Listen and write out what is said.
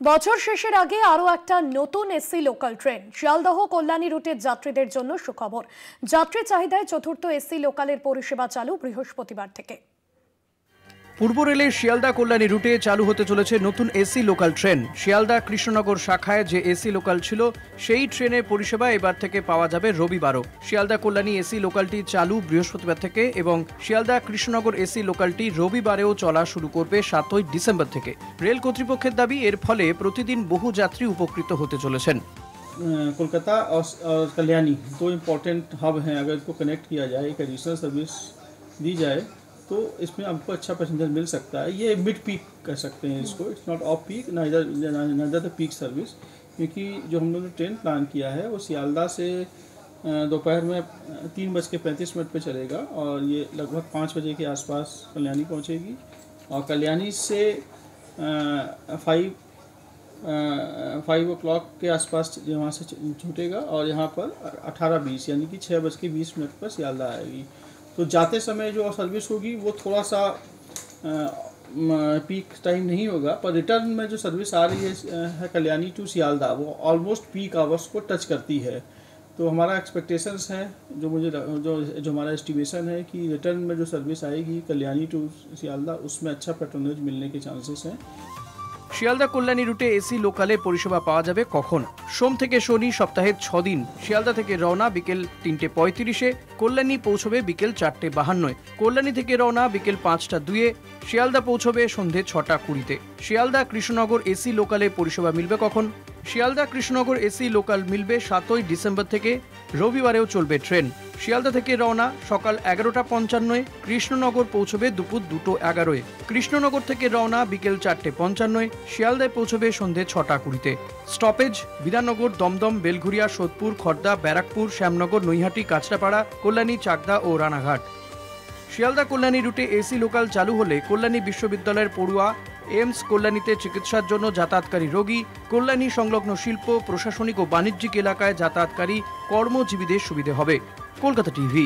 বছর শেষের আগে আরও একটা নতুন AC local train. Sealdah Kalyani রুটের যাত্রীদের জন্য সুখবর। যাত্রী চাহিদায় চতুর্থ এসি লোকালের পরিষেবা চালু বৃহস্পতিবার থেকে। পূর্ব রেলের শিয়ালদা কল্যাণী রুটে চালু হতে চলেছে নতুন AC local train. Sealdah Krishnanagar শাখায় যে এসি লোকাল ছিল সেই ট্রেনের পরিষেবা এবার থেকে পাওয়া যাবে রবিবারও। শিয়ালদা কল্যাণী এসি লোকালটি চালু বৃহস্পতিবার থেকে এবং শিয়ালদা কৃষ্ণনগর এসি লোকালটি রবিবারেও চলা শুরু করবে 7ই ডিসেম্বর থেকে। রেল কর্তৃপক্ষের দাবি, এর ফলে প্রতিদিন বহু যাত্রী উপকৃত হতে চলেছেন। कोलकाता और कल्याणी दो इम्पोर्टेंट हब हैं। अगर इसको कनेक्ट किया जाए, एक एडिशनल सर्विस दी जाए तो इसमें आपको अच्छा पैसेंजर मिल सकता है। ये मिड पीक कर सकते हैं इसको, it's not off peak, neither the peak service. क्योंकि जो हम लोगों ने ट्रेन प्लान किया है वो सियालदा से दोपहर में 3:35 पे चलेगा और ये लगभग 5 बजे के आसपास कल्याणी पहुंचेगी और कल्याणी से 5 o'clock के आसपास यहाँ से छूटेगा और यहाँ पर 18:20 यानी कि 6:20 पर सियालदा आएगी। तो जाते समय जो सर्विस होगी वो थोड़ा सा पीक टाइम नहीं होगा, पर रिटर्न में जो सर्विस आ रही है कल्याणी टू सियालदा वो ऑलमोस्ट पीक आवर्स को टच करती है। तो हमारा एक्सपेक्टेशंस है, जो हमारा एस्टिमेशन है कि रिटर्न में जो सर्विस आएगी कल्याणी टू सियालदा उसमें अच्छा पैट्रोनेज मिलने के चांसेस हैं। শিয়ালদা কল্যাণী রুটে এসি লোকালে পরিষেবা পাওয়া যাবে কখন? সোম থেকে শনি সপ্তাহে 6 দিন। শিয়ালদা থেকে রওনা বিকেল 3:35-এ, কল্যাণী পৌঁছবে বিকেল 4:52-এ। কল্যাণী থেকে রওনা বিকেল 5:02-এ, শিয়ালদা পৌঁছবে সন্ধে 6:20-তে। শিয়ালদা কৃষ্ণনগর এসি লোকালে পরিষেবা মিলবে কখন? শিয়ালদা কৃষ্ণনগর এসি লোকাল মিলবে 7ই ডিসেম্বর থেকে। রবিবারেও চলবে ট্রেন। শিয়ালদা থেকে রওনা সকাল 11:55-এ, কৃষ্ণনগর পৌঁছবে দুপুর 2:11-এ। কৃষ্ণনগর থেকে রওনা বিকেল 4:55-এ, শিয়ালদায় পৌঁছবে সন্ধে 6:20-তে। স্টপেজ বিধাননগর, দমদম, বেলঘুরিয়া, সোদপুর, খড়দা, ব্যারাকপুর, শ্যামনগর, নৈহাটি, কাঁচরাপাড়া, কল্যাণী, চাকদা ও রানাঘাট। শিয়ালদা কল্যাণী রুটে এসি লোকাল চালু হলে কল্যাণী বিশ্ববিদ্যালয়ের পড়ুয়া, এইমস, কল্যাণীতে চিকিৎসার জন্য যাতায়াতকারী রোগী, কল্যাণী সংলগ্ন শিল্প, প্রশাসনিক ও বাণিজ্যিক এলাকায় যাতায়াতকারী কর্মজীবীদের সুবিধে হবে। কলকাতা টিভি।